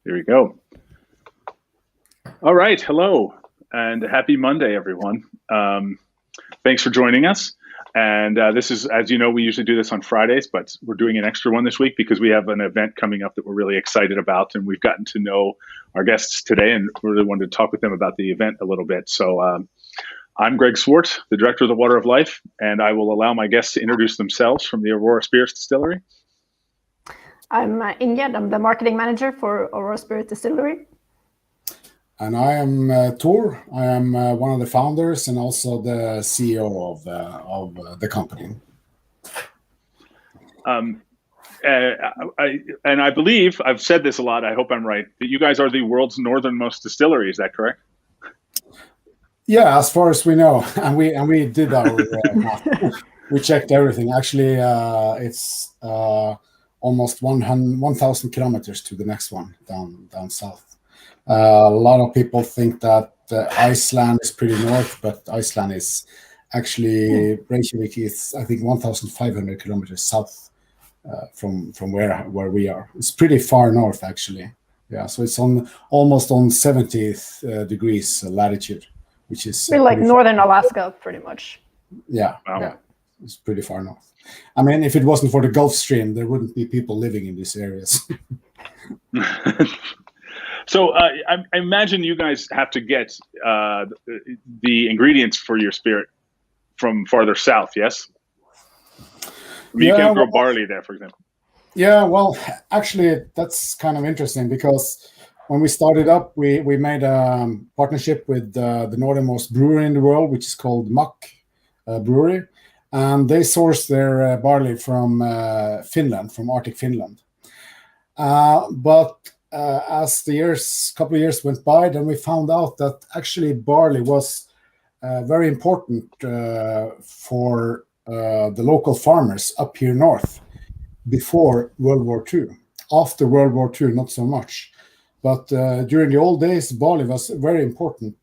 There we go. All right. Hello and happy Monday, everyone. Thanks for joining us. And this is, as you know, we usually do this on Fridays, but we're doing an extra one this week because we have an event coming up that we're really excited about. And we've gotten to know our guests today and really wanted to talk with them about the event a little bit. So I'm Greg Swart, the director of the Water of Life, and I will allow my guests to introduce themselves from the Aurora Spirits Distillery. I'm Ingjerd. I'm the marketing manager for Aurora Spirit Distillery. And I am Tor. I am one of the founders and also the CEO of the company. I believe, I've said this a lot, I hope I'm right, that you guys are the world's northernmost distillery. Is that correct? Yeah, as far as we know. And we did our we checked everything. Actually, it's almost 1,000 kilometers to the next one down south. A lot of people think that Iceland is pretty north, but Iceland is actually, Reykjavik is, I think, 1,500 kilometers south from where we are. It's pretty far north, actually. Yeah, so it's almost on 70th degrees latitude, which is like northern Alaska, pretty much. Yeah, wow. Yeah, it's pretty far north. I mean, if it wasn't for the Gulf Stream, there wouldn't be people living in these areas. So I imagine you guys have to get the ingredients for your spirit from farther south, yes? You can't grow barley there, for example. Yeah, well, actually, that's kind of interesting because when we started up, we made a partnership with the northernmost brewery in the world, which is called Mack Brewery. And they source their barley from Finland, from Arctic Finland. But as the couple of years went by, then we found out that actually barley was very important for the local farmers up here north before World War II. After World War II, not so much. But during the old days, barley was very important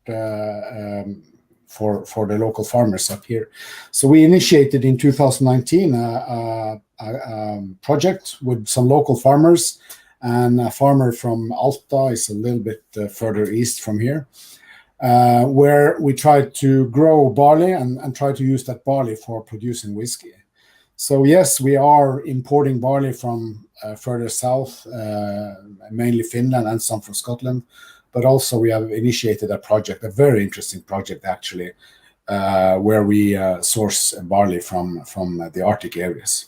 for the local farmers up here. So we initiated in 2019 a project with some local farmers. And a farmer from Alta is a little bit further east from here, where we tried to grow barley and try to use that barley for producing whiskey. So yes, we are importing barley from further south, mainly Finland and some from Scotland, but also we have initiated a project, a very interesting project actually, where we source barley from the Arctic areas.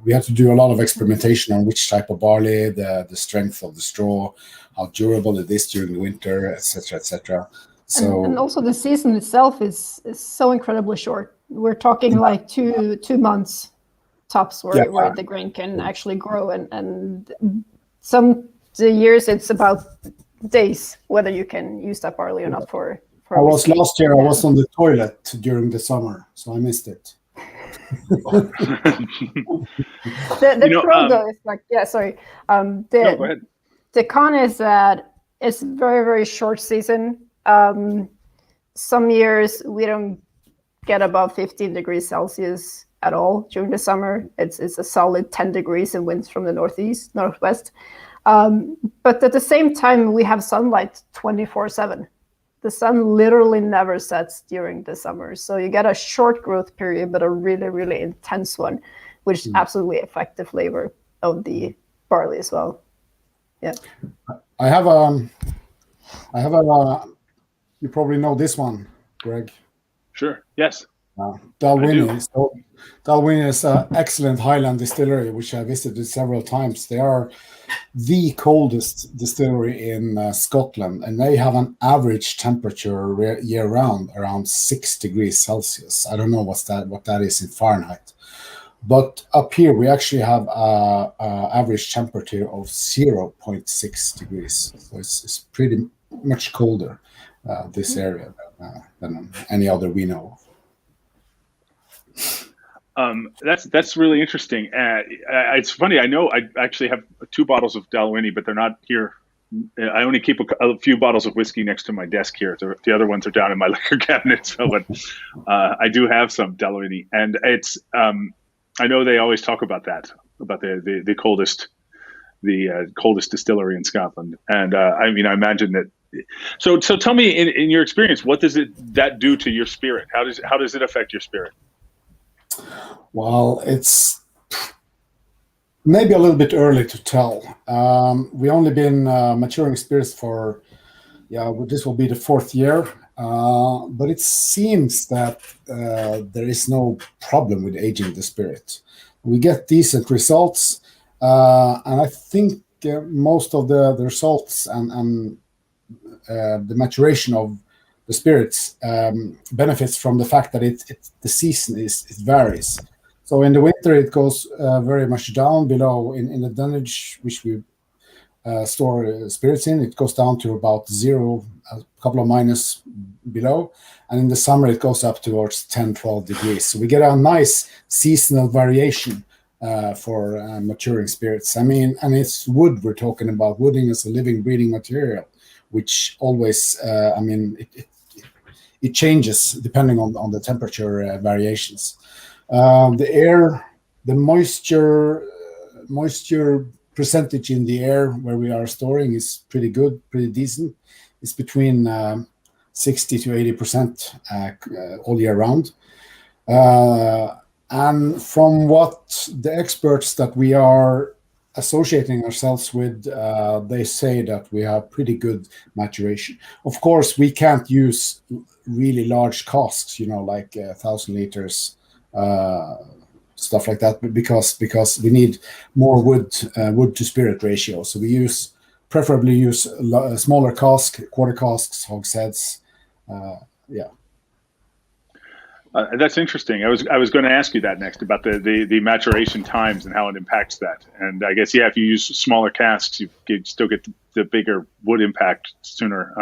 We had to do a lot of experimentation on which type of barley, the strength of the straw, how durable it is during the winter, etc., etc. So and also the season itself is so incredibly short. We're talking like two months tops where the grain can actually grow, and some the years it's about days whether you can use that barley or not for last year I was on the toilet during the summer, so I missed it. the pro though is like no, go ahead. The con is that it's very, very short season. Some years we don't get above 15 degrees Celsius at all during the summer. It's a solid 10 degrees and winds from the northwest. But at the same time we have sunlight 24/7. The sun literally never sets during the summer. So you get a short growth period, but a really, really intense one, which absolutely affect the flavor of the barley as well. Yeah. I have you probably know this one, Greg. Sure. Yes. Dalwhinnie. So Dalwhinnie is an excellent Highland distillery, which I visited several times. They are the coldest distillery in Scotland, and they have an average temperature year-round around 6 degrees Celsius. I don't know what that is in Fahrenheit, but up here we actually have a average temperature of 0.6 degrees. So it's pretty much colder this area than any other we know of. That's really interesting. It's funny. I know I actually have 2 bottles of Dalwhinnie, but they're not here. I only keep a few bottles of whiskey next to my desk here. The other ones are down in my liquor cabinet. So, but I do have some Dalwhinnie, and it's. I know they always talk about that, about the coldest the coldest distillery in Scotland. And I mean, I imagine that. So tell me, in your experience, what does that do to your spirit? How does it affect your spirit? Well, it's maybe a little bit early to tell. We only been maturing spirits for, this will be the 4th year. But it seems that there is no problem with aging the spirit. We get decent results, and I think most of the results and the maturation of the spirits benefits from the fact that the season it varies. So in the winter it goes very much down below in the dunnage which we store spirits in. It goes down to about 0, a couple of minus below, and in the summer it goes up towards 10-12 degrees. So we get a nice seasonal variation for maturing spirits. I mean, and it's wood we're talking about. Wooding is a living, breathing material, which always, it changes depending on the temperature variations. The air, the moisture percentage in the air where we are storing is pretty good, pretty decent. It's between 60 to 80% all year round. And from what the experts that we are associating ourselves with, they say that we have pretty good maturation. Of course, we can't use really large casks, like 1,000 liters, stuff like that, because we need more wood to spirit ratio. So we preferably use smaller cask, quarter casks, hogsheads. That's interesting. I was going to ask you that next about the maturation times and how it impacts that. And I guess if you use smaller casks, you still get the bigger wood impact sooner.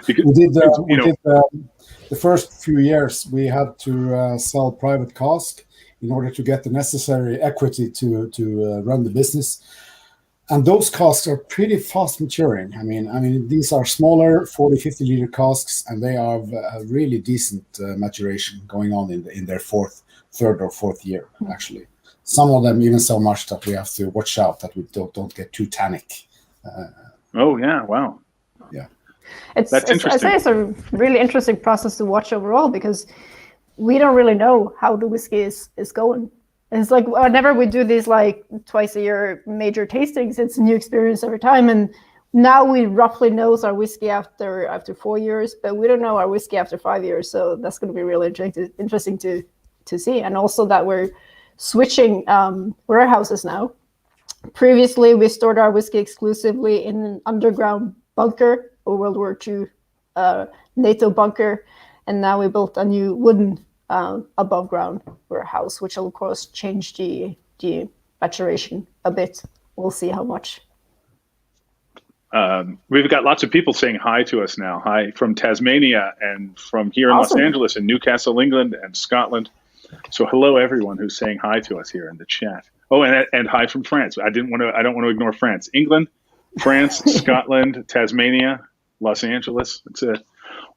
Because, we did the first few years we had to sell private cask in order to get the necessary equity to run the business. And those casks are pretty fast maturing. I mean, these are smaller 40, 50 liter casks, and they have a really decent maturation going on in their third or fourth year, actually. Some of them even so much that we have to watch out that we don't get too tannic. Oh, yeah. Wow. Yeah. That's interesting. I'd say it's a really interesting process to watch overall, because we don't really know how the whiskey is going. It's like whenever we do these like twice a year major tastings, it's a new experience every time. And now we roughly know our whiskey after 4 years, but we don't know our whiskey after 5 years. So that's going to be really interesting to see. And also that we're switching warehouses now. Previously, we stored our whiskey exclusively in an underground bunker, a World War II NATO bunker. And now we built a new wooden above ground warehouse, which will of course change the maturation a bit. We'll see how much. We've got lots of people saying hi to us now. Hi from Tasmania and from here in Los Angeles and Newcastle, England and Scotland. So hello everyone who's saying hi to us here in the chat. Oh, and hi from France. I don't want to ignore France. England, France, Scotland, Tasmania, Los Angeles. We've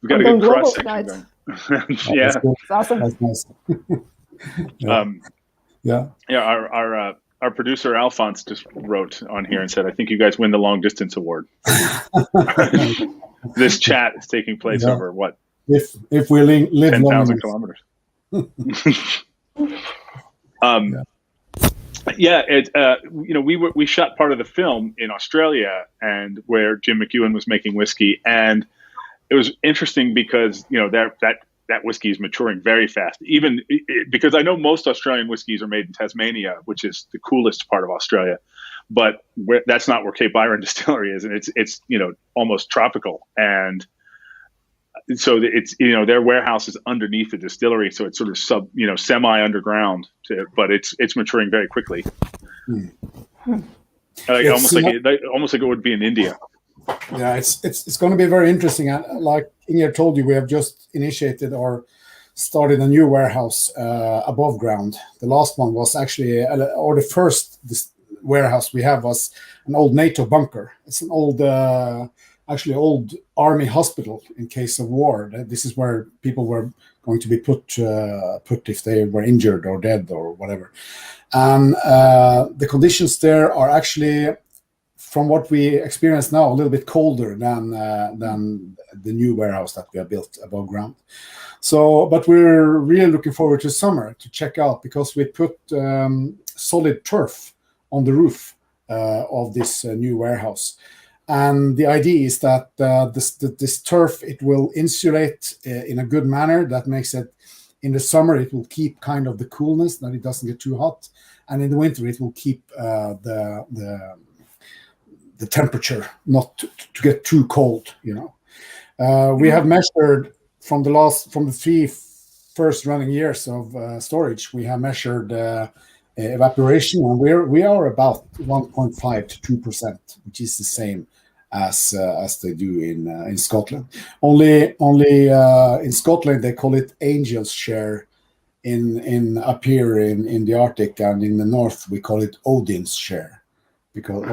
got a good cross section going. Yeah, that's awesome. That's nice. Our producer Alphonse just wrote on here and said, "I think you guys win the long distance award." This chat is taking place over what? If we live 10,000 kilometers. We shot part of the film in Australia, and where Jim McEwen was making whiskey, and it was interesting because that whiskey is maturing very fast. Even because I know most Australian whiskeys are made in Tasmania, which is the coolest part of Australia, but that's not where Cape Byron Distillery is, and it's almost tropical. And so it's their warehouse is underneath the distillery, so it's sort of semi underground, but it's maturing very quickly. Almost like it would be in India. Yeah, it's going to be very interesting. And like Ingjerd told you, we have just initiated or started a new warehouse above ground. The last one was actually, or the first warehouse we have was an old NATO bunker. It's an old army hospital in case of war. This is where people were going to be put if they were injured or dead or whatever. And the conditions there are actually from what we experience now, a little bit colder than the new warehouse that we have built above ground. So, but we're really looking forward to summer to check out, because we put solid turf on the roof of this new warehouse. And the idea is that this turf, it will insulate in a good manner. That makes it, in the summer, it will keep kind of the coolness, that it doesn't get too hot. And in the winter, it will keep the temperature not to get too cold, We have measured from the 3 first running years of storage, we have measured evaporation, and we are about 1.5 to 2%, which is the same as they do in Scotland. Only in Scotland they call it Angel's share. In up here in the Arctic and in the north we call it Odin's share, because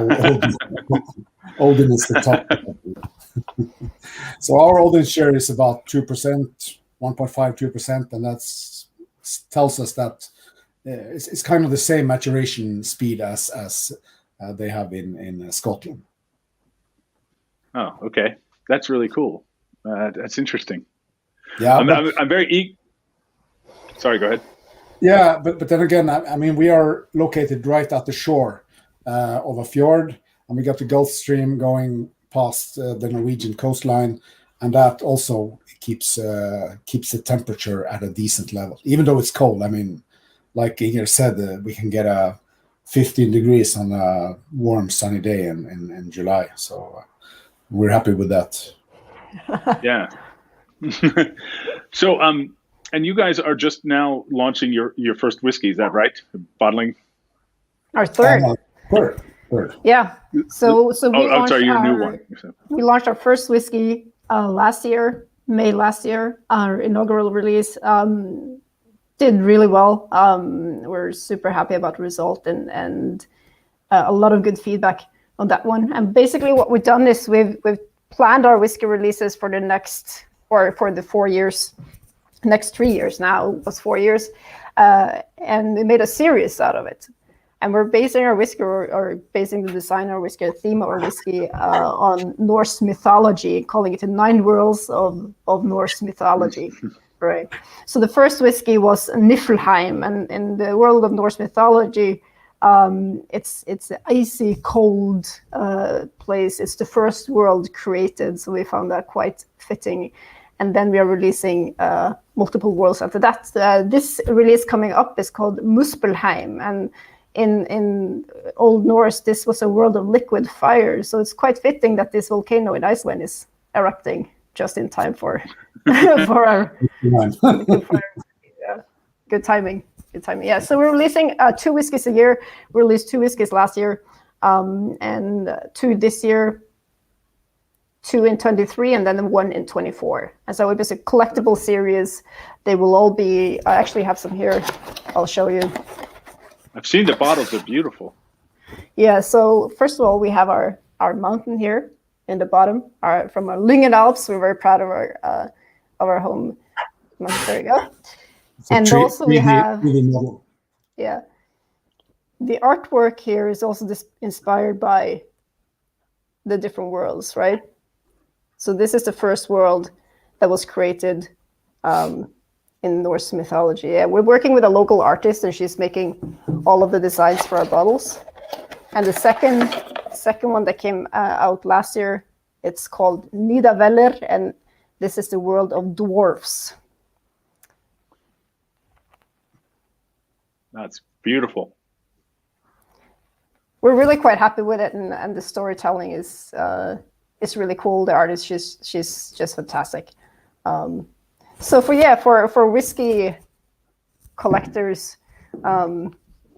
Odin is the top. So our Odin's share is about 2%, 1.5-2%, and that tells us that it's kind of the same maturation speed as they have in Scotland. Oh, okay, that's really cool. That's interesting. Yeah, I'm very Sorry, go ahead. Yeah, but then again, I mean, we are located right at the shore of a fjord, and we got the Gulf Stream going past the Norwegian coastline, and that also keeps the temperature at a decent level, even though it's cold. I mean, like Ingjerd said, we can get a 15 degrees on a warm, sunny day in July, so we're happy with that. Yeah. So, and you guys are just now launching your first whiskey, is that right? Bottling? Our third. Third. Yeah. So we launched your new one. We launched our first whiskey last year, May last year. Our inaugural release did really well. We're super happy about the result and a lot of good feedback on that one. And basically what we've done is we've planned our whiskey releases for the next, or for the 4 years. Next 3 years now, it was 4 years, and we made a series out of it. And we're basing our whiskey, or basing the design of our whiskey, the theme of our whiskey, on Norse mythology, calling it the 9 worlds of Norse mythology, right? So the first whiskey was Niflheim, and in the world of Norse mythology, it's an icy, cold place. It's the first world created, so we found that quite fitting. And then we are releasing multiple worlds after that. This release coming up is called Muspelheim, and in Old Norse, this was a world of liquid fire. So it's quite fitting that this volcano in Iceland is erupting just in time for our liquid fire. Yeah. Good timing. Yeah. So we're releasing 2 whiskeys a year. We released 2 whiskeys last year, and 2 this year. 2 in 23, and then 1 in 24. And so it was a collectible series. They will all be, I actually have some here. I'll show you. I've seen the bottles, they're beautiful. Yeah, so first of all, we have our mountain here in the bottom, from our Lyngen Alps. We're very proud of our home mountain. There you go. And also we have, yeah, the artwork here is also inspired by the different worlds, right? So this is the first world that was created in Norse mythology. Yeah, we're working with a local artist, and she's making all of the designs for our bottles. And the second one that came out last year, it's called Nidavellir, and this is the world of dwarfs. That's beautiful. We're really quite happy with it, and the storytelling is really cool. The artist, she's just fantastic. So for whiskey collectors,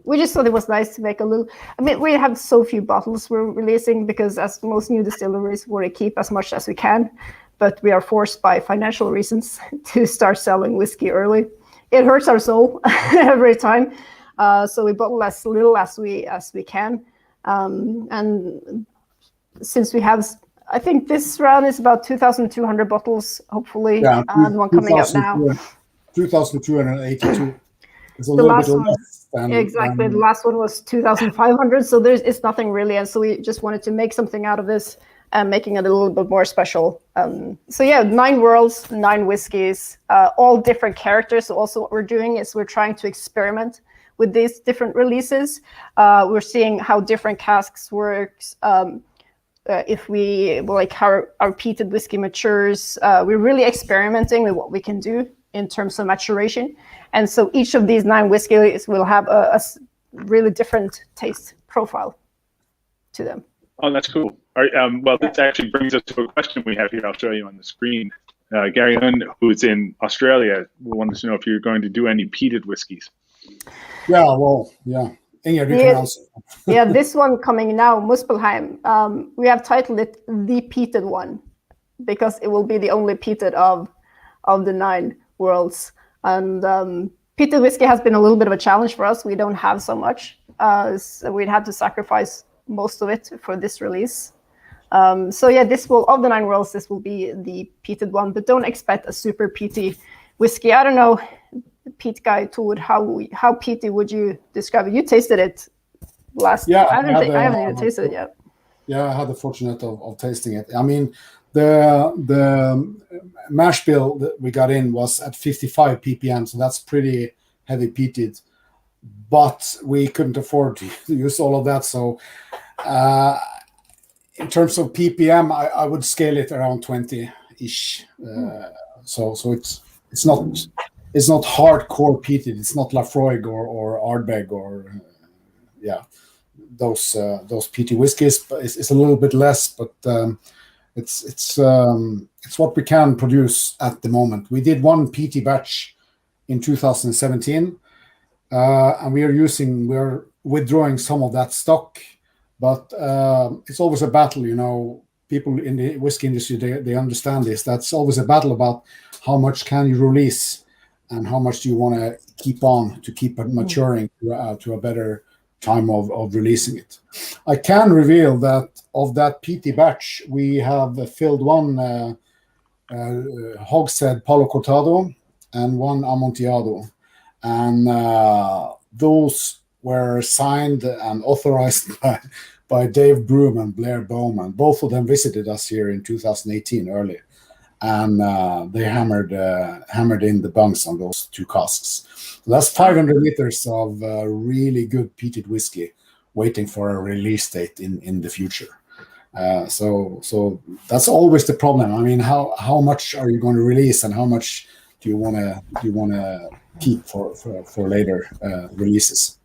we just thought it was nice to make a little. I mean, we have so few bottles we're releasing because, as most new distilleries, we want to keep as much as we can, but we are forced by financial reasons to start selling whiskey early. It hurts our soul every time, so we bottle as little as we can. And since we have, I think this round is about 2,200 bottles, hopefully, the one coming out now. 2,282. It's a The little last bit one. less Exactly. The last one was 2,500. So it's nothing really. And so we just wanted to make something out of this and making it a little bit more special. So yeah, 9 worlds, 9 whiskeys, all different characters. So also what we're doing is we're trying to experiment with these different releases. We're seeing how different casks works. If we like how our peated whiskey matures, we're really experimenting with what we can do in terms of maturation. And so each of these 9 whiskeys will have a really different taste profile to them. Oh, that's cool. All right, well, this actually brings us to a question we have here. I'll show you on the screen. Gary Lynn, who's in Australia, wanted to know if you're going to do any peated whiskeys. Yeah, well, yeah. Ingjerd, you can answer. Yeah, this one coming now, Muspelheim, we have titled it The Peated One because it will be the only peated of the 9 worlds. And peated whiskey has been a little bit of a challenge for us. We don't have so much. So we'd had to sacrifice most of it for this release. So yeah, this will, of the 9 worlds, this will be the peated one, but don't expect a super peaty whiskey. I don't know, peat guy, Tord, how peaty would you describe it? You tasted it last. Yeah, I haven't even tasted it yet. Yeah, I had the fortunate of tasting it. I mean, the mash bill that we got in was at 55 ppm, so that's pretty heavy peated. But we couldn't afford to use all of that. So in terms of ppm, I would scale it around 20-ish. So it's not hardcore peated. It's not Lafroig or Ardbeg or those peaty whiskeys. But it's a little bit less, but it's what we can produce at the moment. We did one peaty batch in 2017. And we're withdrawing some of that stock, but it's always a battle, you know. People in the whiskey industry, they understand this. That's always a battle about how much can you release and how much do you want to keep on to keep it maturing to a better time of releasing it. I can reveal that of that peaty batch, we have filled one hogshead Palo Cortado and one Amontillado. And those were signed and authorized by Dave Broom and Blair Bowman. Both of them visited us here in 2018 early, and they hammered in the bunks on those 2 casks. So that's 500 liters of really good peated whiskey waiting for a release date in the future. So that's always the problem. I mean, how much are you going to release, and how much do you want to keep for later releases?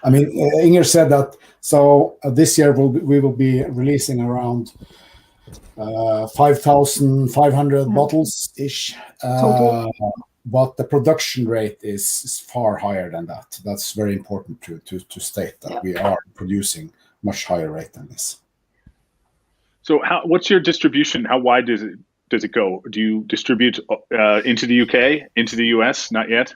I mean, Ingjerd said that. So this year we will be releasing around 5,500 bottles ish. But the production rate is far higher than that. That's very important to state that we are producing much higher rate than this. So what's your distribution? How wide does it go? Do you distribute into the UK, into the US? Not yet.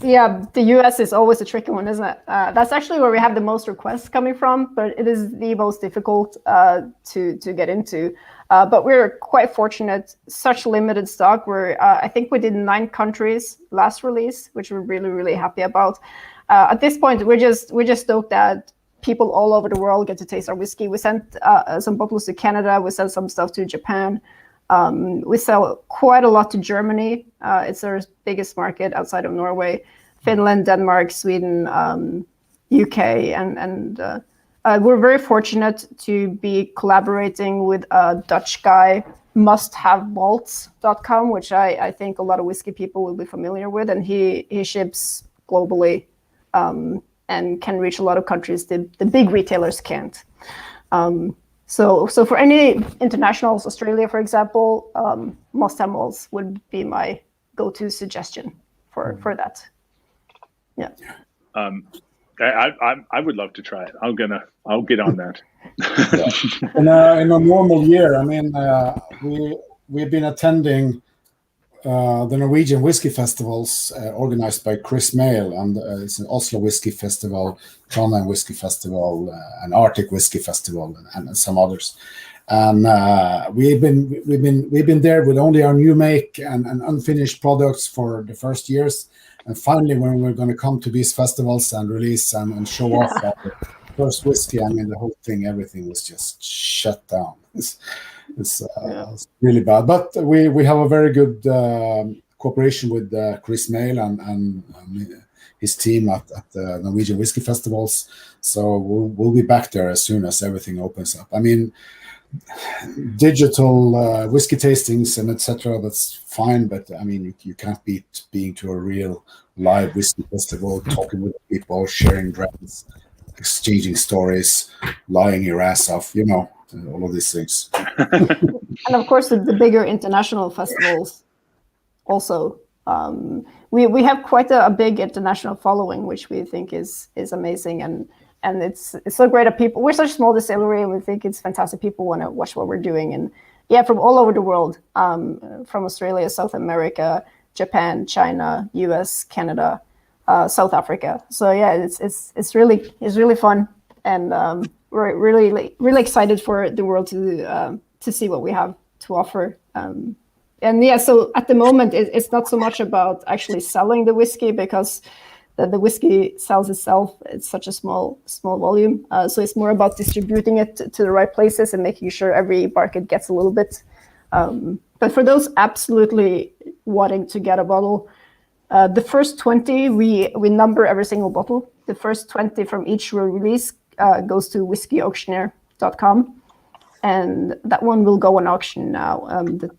Yeah, the US is always a tricky one, isn't it? That's actually where we have the most requests coming from, but it is the most difficult to get into. But we're quite fortunate, such limited stock. I think we did 9 countries last release, which we're really, really happy about. At this point, we're just stoked that people all over the world get to taste our whiskey. We sent some bottles to Canada. We sent some stuff to Japan. We sell quite a lot to Germany. It's our biggest market outside of Norway. Finland, Denmark, Sweden, UK, and we're very fortunate to be collaborating with a Dutch guy, musthavemalts.com, which I think a lot of whiskey people will be familiar with, and he ships globally and can reach a lot of countries the big retailers can't. So for any internationals, Australia, for example, Must Have Malts would be my go-to suggestion for that. Yeah. I would love to try it. I'll get on that. In a normal year, I mean, we've been attending the Norwegian whiskey festivals organized by Chris Mail, and it's an Oslo Whiskey Festival, Trondheim Whiskey Festival, an Arctic Whiskey Festival, and some others. And we've been there with only our new make and unfinished products for the first years, And finally, when we're going to come to these festivals and release and show off our first whiskey, I mean, the whole thing, everything was just shut down. It's really bad. But we have a very good cooperation with Chris Mail and his team at the Norwegian whiskey festivals. So we'll be back there as soon as everything opens up. I mean, digital whiskey tastings and etc. That's fine, but I mean, you can't beat being to a real live whiskey festival, talking with people, sharing drinks, exchanging stories, lying your ass off, all of these things. And of course, the bigger international festivals also. We have quite a big international following, which we think is amazing, and it's so great that people. We're such a small distillery, and we think it's fantastic. People want to watch what we're doing, and from all over the world, from Australia, South America, Japan, China, US, Canada, South Africa. So it's really fun, and we're really excited for the world to see what we have to offer. So at the moment, it's not so much about actually selling the whiskey, because the whiskey sells itself. It's such a small volume. So it's more about distributing it to the right places and making sure every market gets a little bit. But for those absolutely wanting to get a bottle, the first 20, we number every single bottle. The first 20 from each release goes to whiskeyauctioneer.com. And that one will go on auction now, the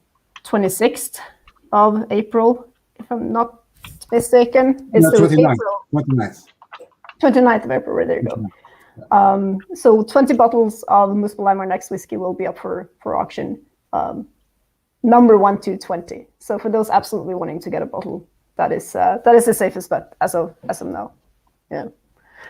26th of April, if I'm not mistaken. It's 29th of April, there you go. So 20 bottles of Muspelheim Next whiskey will be up for auction, number 1 to 20. So for those absolutely wanting to get a bottle, that is the safest bet as of now. Yeah.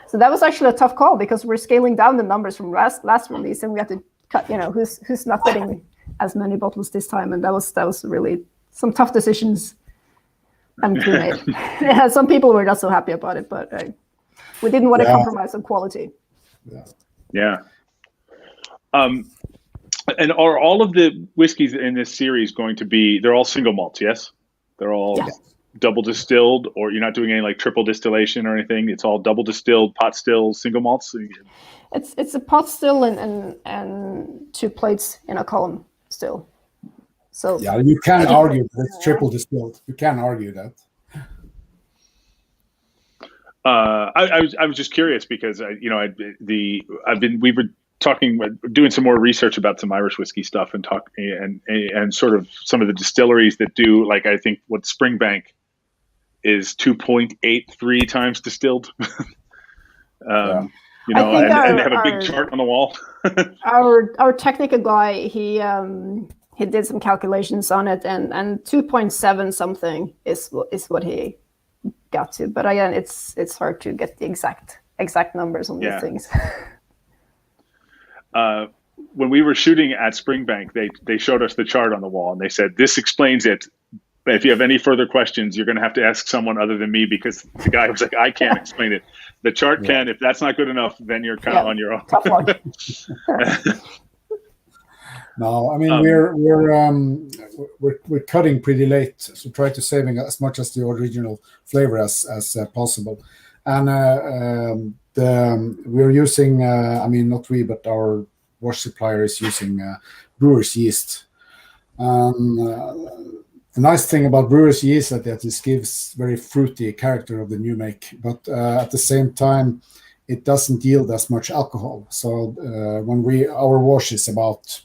So that was actually a tough call, because we're scaling down the numbers from last release, and we had to cut, who's not getting as many bottles this time, and that was really some tough decisions and to be made. Some people were not so happy about it, but we didn't want to compromise on quality. Yeah. And are all of the whiskeys in this series going to be? They're all single malts, yes? They're all double distilled, or you're not doing any like triple distillation or anything? It's all double distilled, pot still, single malts. It's a pot still and 2 plates in a column still. So you can't argue that it's triple distilled. You can't argue that. I was just curious, because we were doing some more research about some Irish whiskey stuff, and sort of some of the distilleries that do, like, I think what Springbank is 2.83 times distilled. And they have a big chart on the wall. our technical guy, he did some calculations on it, and 2.7 something is what he got to. But again, it's hard to get the exact numbers on these things. When we were shooting at Springbank, they showed us the chart on the wall, and they said, "This explains it. But if you have any further questions, you're going to have to ask someone other than me," because the guy was like, "I can't explain it. The chart can. If that's not good enough, then you're kind of on your own." Tough luck. No, I mean, we're cutting pretty late, so try to saving as much as the original flavor as possible. And we're using, not we, but our wash supplier is using brewer's yeast. The nice thing about brewer's yeast is that it gives very fruity character of the new make, but at the same time, it doesn't yield as much alcohol. So our wash is about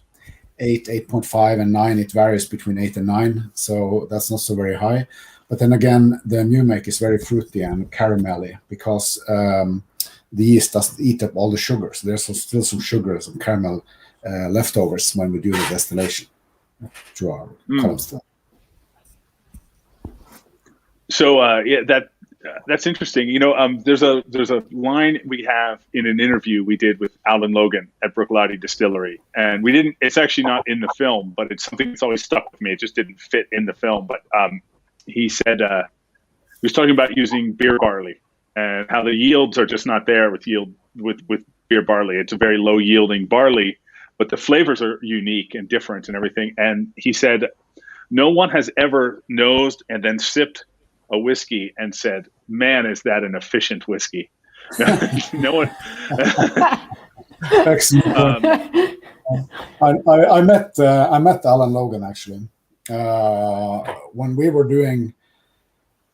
8.5 and 9. It varies between 8 and 9, so that's not so very high. But then again, the new make is very fruity and caramelly, because the yeast doesn't eat up all the sugar. So there's still some sugars and caramel leftovers when we do the distillation to our column still. So that's interesting. There's a line we have in an interview we did with Alan Logan at Bruichladdich Distillery, and we didn't. It's actually not in the film, but it's something that's always stuck with me. It just didn't fit in the film. But he said he was talking about using beer barley and how the yields are just not there with beer barley. It's a very low yielding barley, but the flavors are unique and different and everything. And he said no one has ever nosed and then sipped a whiskey and said, "Man, is that an efficient whiskey?" No one. Excellent. I met Alan Logan actually when we were doing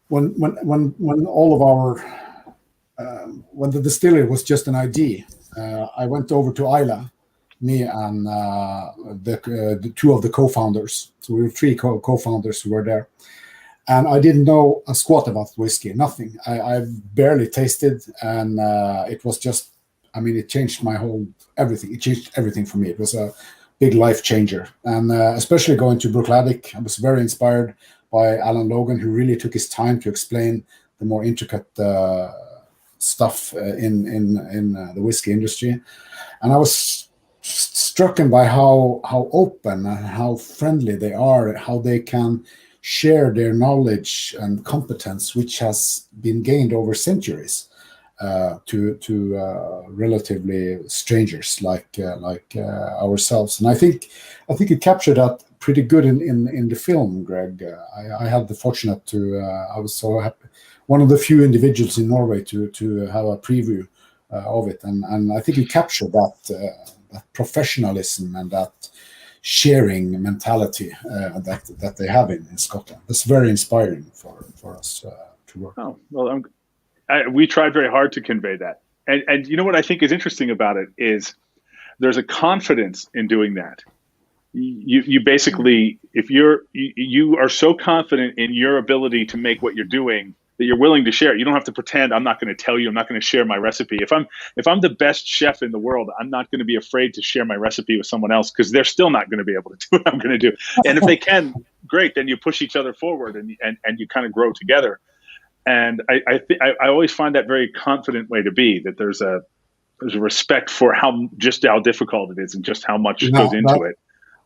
when all of our when the distillery was just an idea. I went over to Isla, me and the two of the co-founders. So we were three co-founders who were there. And I didn't know a squat about whiskey, nothing. I barely tasted, and it was just, I mean, it changed my whole everything. It changed everything for me. It was a big life changer. And especially going to Bruichladdich, I was very inspired by Alan Logan, who really took his time to explain the more intricate stuff in the whiskey industry. And I was struck by how open and how friendly they are, how they can share their knowledge and competence, which has been gained over centuries, to relatively strangers like ourselves. And I think it captured that pretty good in the film, Greg. I had the fortunate to I was so happy, one of the few individuals in Norway to have a preview of it, and I think it captured that professionalism and that sharing mentality that they have in Scotland. That's very inspiring for us to work. Oh, well, we tried very hard to convey that. And you know what I think is interesting about it is there's a confidence in doing that. You basically, if you are so confident in your ability to make what you're doing that you're willing to share it. You don't have to pretend I'm not going to tell you, I'm not going to share my recipe. If I'm the best chef in the world, I'm not going to be afraid to share my recipe with someone else, because they're still not going to be able to do what I'm going to do. And if they can, great, then you push each other forward and you kind of grow together. And I always find that very confident way to be, that there's a respect for how difficult it is and just how much goes into it.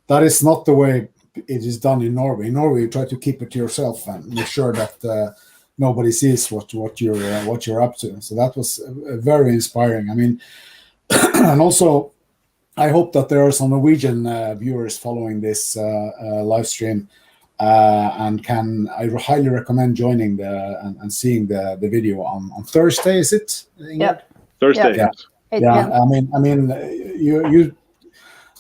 That is not the way it is done in Norway. In Norway, you try to keep it to yourself and make sure that nobody sees what you're up to. So that was very inspiring. I mean, and also, I hope that there are some Norwegian viewers following this live stream, and I highly recommend joining and seeing the video on Thursday. Is it? Yeah. Thursday. Yeah.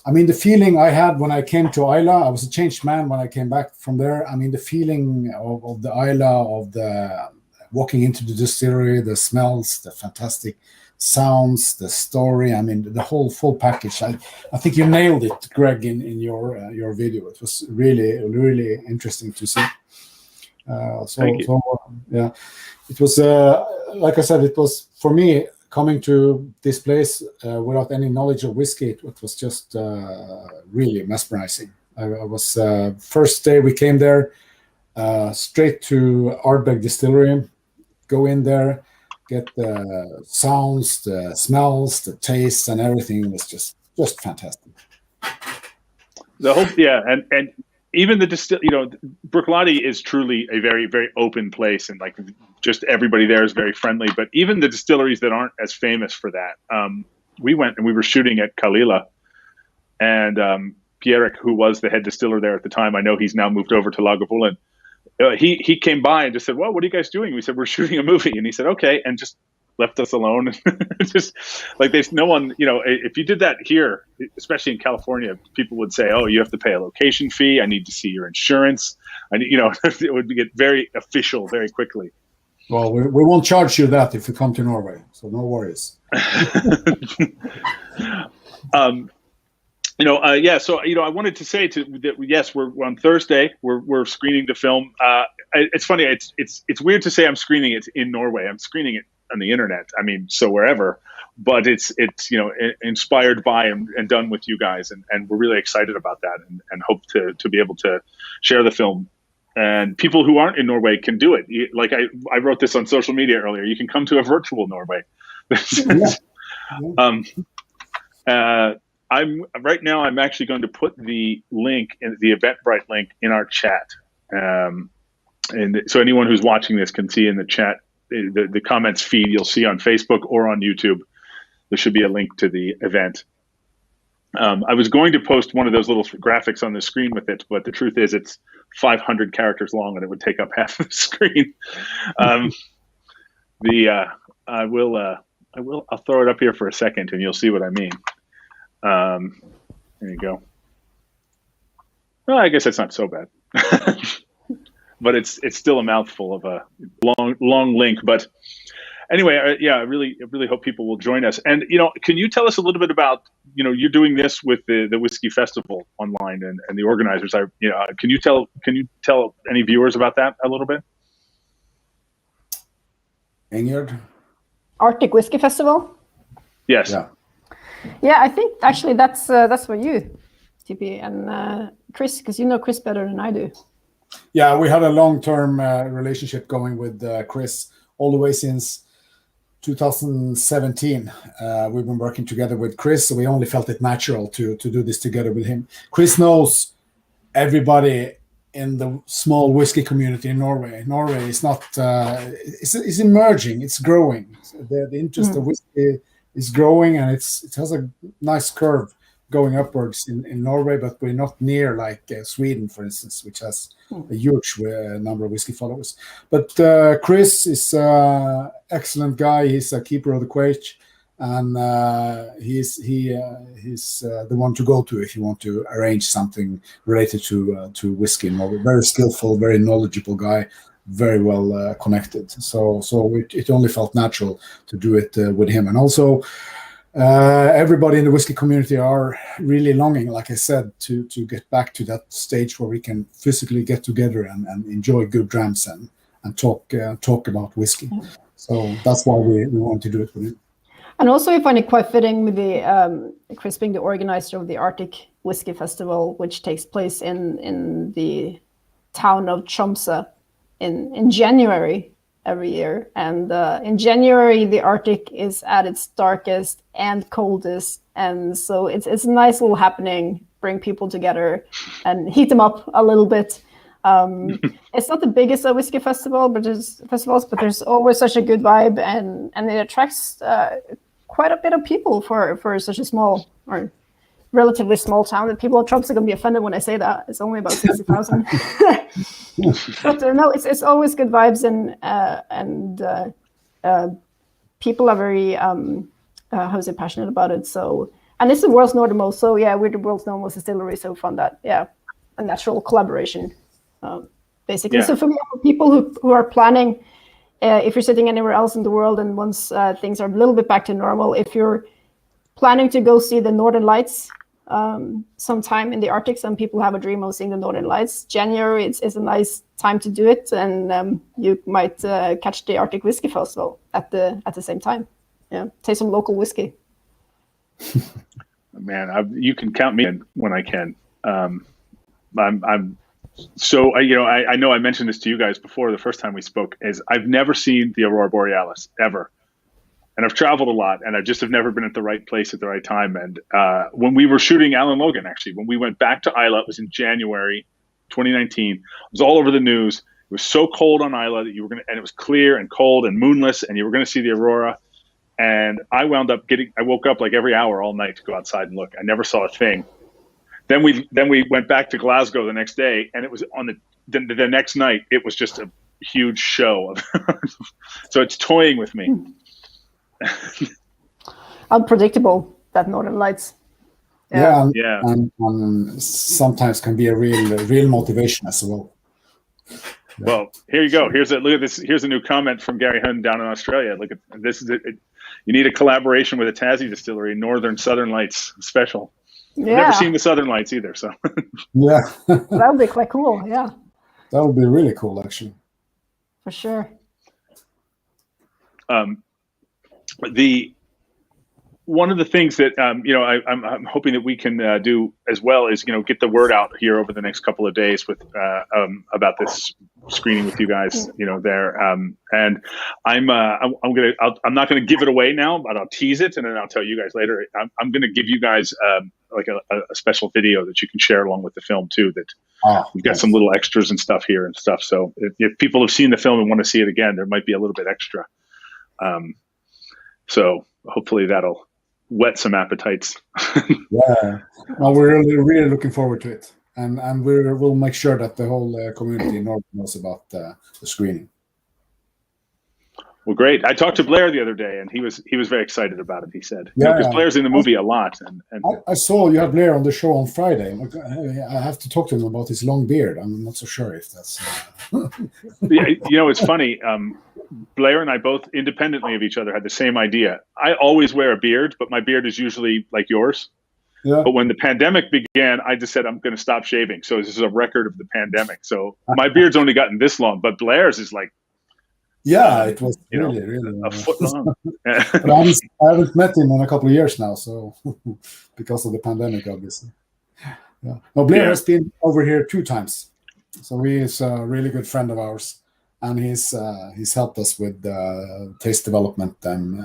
I mean, the feeling I had when I came to Isla, I was a changed man when I came back from there. I mean, the feeling of the Isla, of the walking into the distillery, the smells, the fantastic sounds, the story. I mean, the whole full package. I think you nailed it, Greg, in your video. It was really, really interesting to see. Thank you. Yeah, it was like I said, it was for me. Coming to this place without any knowledge of whiskey, it was just really mesmerizing. I was first day we came there, straight to Ardbeg Distillery, go in there, get the sounds, the smells, the tastes, and everything was just fantastic. The whole and even the Bruichladdich is truly a very, very open place, and like just everybody there is very friendly. But even the distilleries that aren't as famous for that, we went and we were shooting at Kalila, and Pierrick, who was the head distiller there at the time, I know he's now moved over to Lagavulin. He came by and just said, "Well, what are you guys doing?" We said, "We're shooting a movie," and he said, "Okay," and just left us alone. Just like there's no one, if you did that here, especially in California, people would say, "Oh, you have to pay a location fee. I need to see your insurance." It would get very official very quickly. Well, we won't charge you that if you come to Norway, so no worries. So I wanted to say that yes, we're on Thursday. We're screening the film. It's funny. It's weird to say I'm screening it in Norway. I'm screening it on the internet. I mean, so wherever. But it's inspired by and done with you guys, and we're really excited about that, and hope to be able to share the film. And people who aren't in Norway can do it. Like I wrote this on social media earlier. You can come to a virtual Norway. I'm actually going to put the link in the Eventbrite link in our chat, and so anyone who's watching this can see in the chat the comments feed you'll see on Facebook or on YouTube. There should be a link to the event. I was going to post one of those little graphics on the screen with it, but the truth is it's 500 characters long, and it would take up half the screen. I'll throw it up here for a second, and you'll see what I mean. There you go. Well, I guess that's not so bad, but it's still a mouthful of a long link. But anyway, I really hope people will join us. And can you tell us a little bit about you're doing this with the Whiskey Festival online and the organizers? Can you tell any viewers about that a little bit? Ingjerd? Arctic Whiskey Festival? Yes. Yeah, I think actually that's for you, TP, and Chris, because you know Chris better than I do. Yeah, we had a long-term relationship going with Chris all the way since 2017. We've been working together with Chris, so we only felt it natural to do this together with him. Chris knows everybody in the small whiskey community in Norway. Norway is not, it's emerging, it's growing. The interest of whiskey is growing, and it has a nice curve going upwards in Norway, but we're not near like Sweden, for instance, which has a huge number of whiskey followers. But Chris is an excellent guy. He's a keeper of the quaich, and he's the one to go to if you want to arrange something related to whiskey in Norway. Very skillful, very knowledgeable guy, very well connected. So it only felt natural to do it with him. And also everybody in the whiskey community are really longing, like I said, to get back to that stage where we can physically get together and enjoy good drams and talk about whiskey. So that's why we want to do it with him. And also we find it quite fitting with the Chris being the organizer of the Arctic Whiskey Festival, which takes place in the town of Tromsø in January every year. And in January, the Arctic is at its darkest and coldest. And so it's a nice little happening, bring people together and heat them up a little bit. It's not the biggest whiskey festival, but there's always such a good vibe, and it attracts quite a bit of people for such a small or relatively small town. That people in Tromsø are going to be offended when I say that. It's only about 60,000. But no, it's always good vibes, and people are very passionate about it. So, and it's the world's northernmost. So yeah, we're the world's northernmost distillery. So we found that a natural collaboration, basically. Yeah. So for people who are planning, if you're sitting anywhere else in the world, and once things are a little bit back to normal, if you're planning to go see the Northern Lights sometime in the Arctic, some people have a dream of seeing the Northern Lights. January is a nice time to do it, and you might catch the Arctic Whiskey Festival at the same time. Yeah, taste some local whiskey. Man, you can count me in when I can. I'm so I know I mentioned this to you guys before the first time we spoke. Is I've never seen the Aurora Borealis ever. And I've traveled a lot, and I just have never been at the right place at the right time. And when we were shooting Alan Logan, actually, when we went back to Isla, it was in January 2019. It was all over the news. It was so cold on Isla that and it was clear and cold and moonless, and you were going to see the Aurora. And I wound up I woke up like every hour all night to go outside and look. I never saw a thing. Then we went back to Glasgow the next day, and it was on the next night. It was just a huge show. So it's toying with me. Unpredictable, that Northern Lights. Yeah. And sometimes can be a real motivation as well. Well, here you go. Look at this. Here's a new comment from Gary Hunn down in Australia. Look at this. Is it. You need a collaboration with a Tassie distillery, Southern Lights special. Yeah. I've never seen the Southern Lights either. So yeah, that would be quite cool. Yeah, that would be really cool, actually. For sure. One of the things that I'm hoping that we can do as well is get the word out here over the next couple of days with about this screening with you guys there, and I'm not going to give it away now, but I'll tease it and then I'll tell you guys later. I'm going to give you guys like a special video that you can share along with the film too. That we've got some little extras and stuff here and stuff. So if people have seen the film and want to see it again, there might be a little bit extra. So hopefully that'll whet some appetites. Yeah, well, we're really looking forward to it. and we'll make sure that the whole community in Norway knows about the screening. Well, great. I talked to Blair the other day, and he was very excited about it. He said, because Blair's in the movie a lot. And I saw you had Blair on the show on Friday. I have to talk to him about his long beard. I'm not so sure if that's. Yeah, it's funny. Blair and I both independently of each other had the same idea. I always wear a beard, but my beard is usually like yours. Yeah. But when the pandemic began, I just said I'm going to stop shaving. So this is a record of the pandemic. So my beard's only gotten this long, but Blair's is like. Yeah, it was really a foot long. But I haven't met him in a couple of years now, so because of the pandemic, obviously. Yeah. No, Blair has been over here 2 times, so he is a really good friend of ours, and he's helped us with taste development and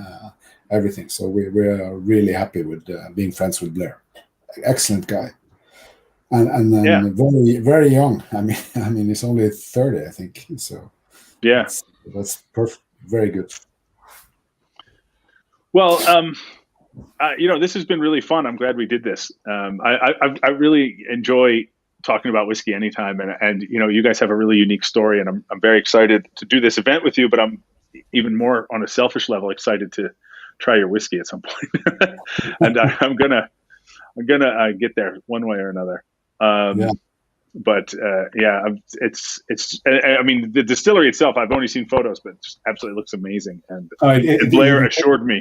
everything. So we're really happy with being friends with Blair. Excellent guy, and then very very young. I mean, he's only 30, I think. So yeah. That's perfect. Very good. Well, this has been really fun. I'm glad we did this. I really enjoy talking about whiskey anytime, and you guys have a really unique story, and I'm very excited to do this event with you. But I'm even more on a selfish level excited to try your whiskey at some point, and I'm gonna get there one way or another. But it's. I mean, the distillery itself, I've only seen photos, but it just absolutely looks amazing. And Blair assured me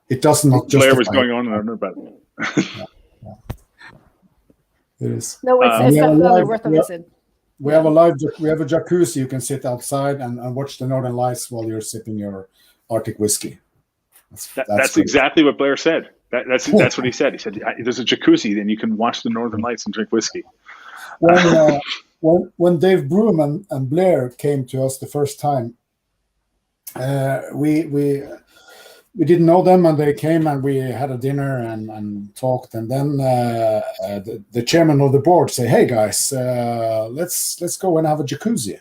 it doesn't. Blair was going on and on about it. It is. No, it's definitely worth a visit. We have a jacuzzi. You can sit outside and watch the Northern Lights while you're sipping your Arctic whiskey. That's exactly what Blair said. That's what he said. He said, "There's a jacuzzi, then you can watch the Northern Lights and drink whiskey." When Dave Broom and Blair came to us the first time, we didn't know them, and they came and we had a dinner and talked, and then the chairman of the board said, "Hey guys, let's go and have a jacuzzi."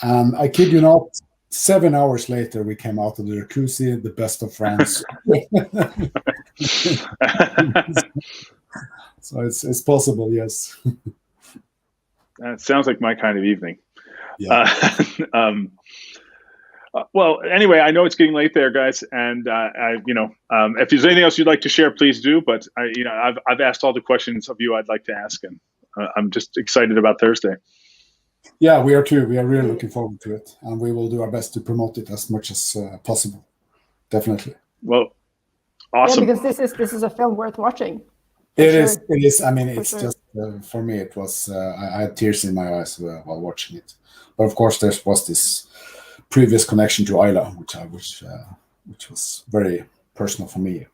And I kid you not, 7 hours later we came out of the jacuzzi, the best of friends. So it's possible, yes. That sounds like my kind of evening. Yeah. Well, anyway, I know it's getting late there, guys, and if there's anything else you'd like to share, please do. But I've asked all the questions of you I'd like to ask, and I'm just excited about Thursday. Yeah, we are too. We are really looking forward to it, and we will do our best to promote it as much as possible. Definitely. Well, awesome. Yeah, because this is a film worth watching. It is. I mean, it's just for me. It was. I had tears in my eyes while watching it. But of course, there was this previous connection to Isla, which was very personal for me.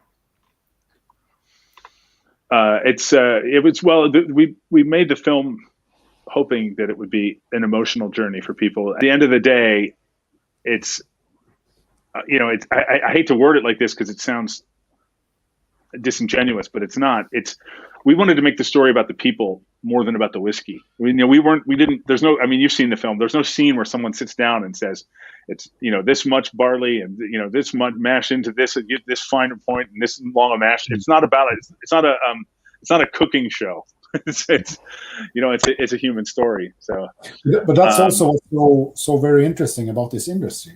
We made the film hoping that it would be an emotional journey for people. At the end of the day, it's I hate to word it like this because it sounds disingenuous, but it's not. We wanted to make the story about the people more than about the whiskey. There's no, I mean, you've seen the film. There's no scene where someone sits down and says, it's, this much barley and, this much mash into this finer point and this long a mash. It's not about it. It's not a cooking show. it's a human story. So, but that's also what's so very interesting about this industry.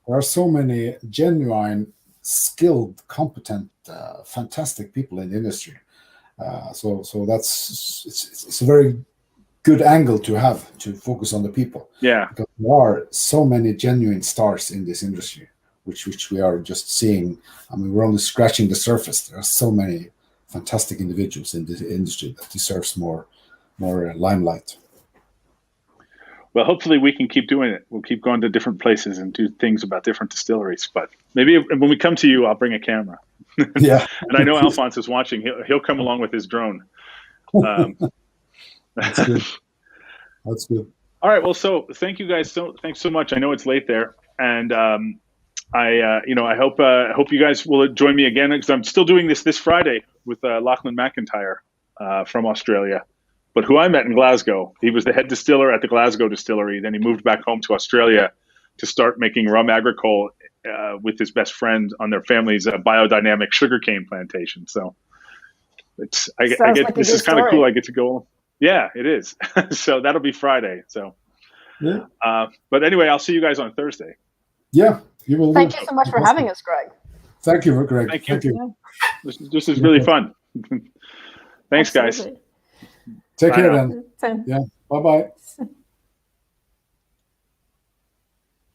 There are so many genuine, skilled, competent, fantastic people in the industry. So it's a very good angle to have to focus on the people. Yeah, because there are so many genuine stars in this industry, which we are just seeing. I mean, we're only scratching the surface. There are so many fantastic individuals in this industry that deserves more limelight. Well, hopefully we can keep doing it. We'll keep going to different places and do things about different distilleries. But maybe when we come to you, I'll bring a camera. Yeah. And I know Alphonse is watching. He'll come along with his drone. That's good. That's good. All right. Well, so thank you guys. Thanks so much. I know it's late there, and I hope you guys will join me again because I'm still doing this Friday with Lachlan McIntyre from Australia, but who I met in Glasgow. He was the head distiller at the Glasgow Distillery. Then he moved back home to Australia to start making rum agricole with his best friend on their family's biodynamic sugarcane plantation. So this is kind of cool. I get to go. Yeah, it is. So that'll be Friday. So, Yeah. But anyway, I'll see you guys on Thursday. Yeah, you will. Thank you so much for having us, Greg. Thank you, Greg. Thank you. This is really fun. Thanks, Absolutely. guys. Take Bye care now. then. Yeah. Bye-bye.